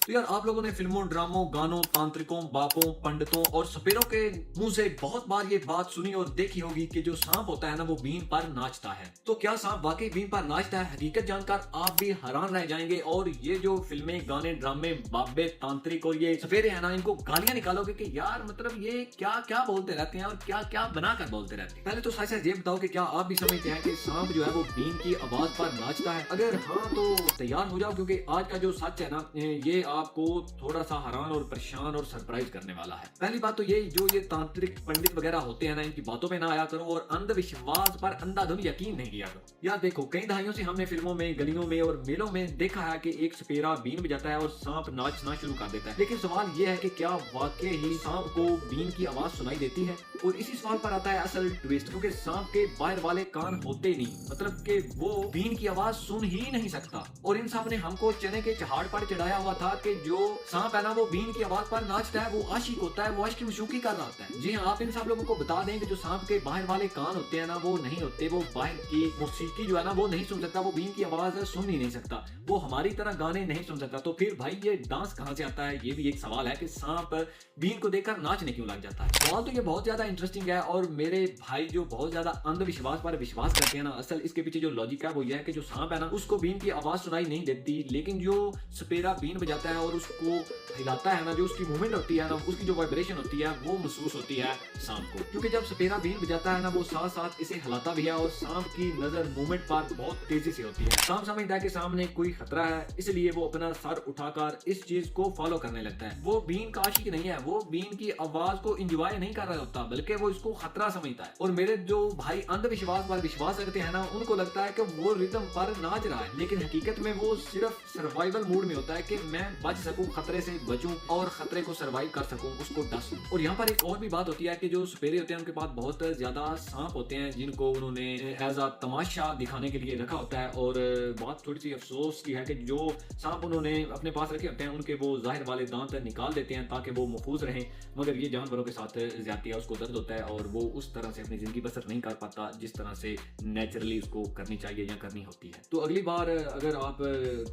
तो यार आप लोगों ने फिल्मों, ड्रामों, गानों, तांत्रिकों, बापों, पंडितों और सपेरों के मुंह से बहुत बार ये बात सुनी और देखी होगी कि जो सांप होता है ना वो बीन पर नाचता है। तो क्या सांप वाकई बीन पर नाचता है? हकीकत जानकर आप भी हैरान रह जाएंगे और ये जो फिल्में, गाने, ड्रामे, बाबे, तांत्रिक और ये सपेरे हैं ना, इनको गालियां निकालोगे कि यार मतलब ये क्या क्या बोलते रहते हैं और क्या क्या बनाकर बोलते रहते हैं। पहले तो साथ ये बताओ कि क्या आप भी समझते हैं कि सांप जो है वो बीन की आवाज पर नाचता है? अगर हाँ तो तैयार हो जाओ, क्योंकि आज का जो सच है ना ये आपको थोड़ा सा हैरान और परेशान और सरप्राइज करने वाला है। पहली बात तो ये तांत्रिक पंडित वगैरह होते हैं ना, इनकी बातों पे ना आया करो और अंधविश्वास पर अंधाधुंध यकीन नहीं किया करो। यार देखो, कई दहाइयों से हमने फिल्मों में, गलियों में और मेलों में देखा है कि एक सपेरा बीन बजाता है और सांप नाचना शुरू कर देता है। लेकिन सवाल यह है कि क्या वाकई ही सांप को बीन की आवाज सुनाई देती है? और इसी सवाल पर आता है असल ट्विस्ट, क्योंकि सांप के बाहर वाले कान होते नहीं, मतलब कि वो बीन की आवाज सुन ही नहीं सकता। और इन सांप ने हमको चने के चहाड़ पर चढ़ाया हुआ था कि जो सांप है ना वो बीन की आवाज पर नाचता है, वो आशिक होता है, वो आशिक मशूकी कर रहा होता है। जी हाँ, आप इन सब लोगों को बता दें कि जो सांप के बाहर वाले कान होते हैं ना वो नहीं होते, वो बाहर की मौसीकी जो है ना वो नहीं सुन सकता, वो बीन की आवाज सुन ही नहीं सकता, वो हमारी तरह गाने नहीं सुन सकता। तो फिर भाई ये डांस कहाँ से आता है? ये भी एक सवाल है कि सांप बीन को देखकर नाचने क्यों लग जाता है। सवाल तो ये बहुत ज्यादा इंटरेस्टिंग है और मेरे भाई जो बहुत ज्यादा अंधविश्वास पर विश्वास करते हैं ना, असल इसके पीछे जो लॉजिक है वो ये है कि जो सांप है ना उसको बीन की आवाज सुनाई नहीं देती, लेकिन जो सपेरा बीन बजाता है और उसको हिलाता है ना, जो उसकी मूवमेंट होती है ना, उसकी जो वाइब्रेशन होती है वो महसूस होती है सांप को। क्योंकि जब सपेरा बीन बजाता है ना वो साथ साथ इसे हिलाता भी है और सांप की नजर मूवमेंट पर बहुत तेजी से होती है। सांप समझता है कि सामने कोई खतरा है, इसलिए वो अपना सर उठाकर इस चीज को फॉलो करने लगता है। वो बीन का आशिक नहीं है, वो बीन की आवाज को एंजॉय नहीं कर रहा होता, बल्कि वो इसको खतरा समझता है। और मेरे जो भाई अंधविश्वास पर विश्वास रखते हैं ना, उनको लगता है कि वो रिदम पर नाच रहा है, लेकिन हकीकत में वो सिर्फ सर्वाइवल मूड में होता है कि मैं बच सकूं, खतरे से बचूं और खतरे को सर्वाइव कर सकूं, उसको डस लूं। और यहाँ पर एक और भी बात होती है कि जो सपेरे होते हैं उनके पास बहुत ज्यादा सांप होते हैं जिनको उन्होंने एज अ तमाशा दिखाने के लिए रखा होता है। और बात थोड़ी सी अफसोस की है कि जो सांप उन्होंने अपने पास रखे होते हैं उनके वो जाहिर वाले दांत निकाल देते हैं ताकि वो महफूज रहें, मगर ये जानवरों के साथ ज्यादतियां, उसको दर्द होता है और वो उस तरह से अपनी जिंदगी बसर नहीं कर पाता जिस तरह से नेचुरली उसको करनी चाहिए या करनी होती है। तो अगली बार अगर आप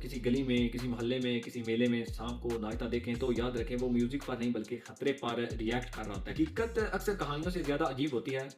किसी गली में, किसी मोहल्ले में, किसी मेले में सांप को नाचता देखें तो याद रखें वो म्यूजिक पर नहीं बल्कि खतरे पर रिएक्ट कर रहा होता है। हकीकत अक्सर कहानियों से ज्यादा अजीब होती है।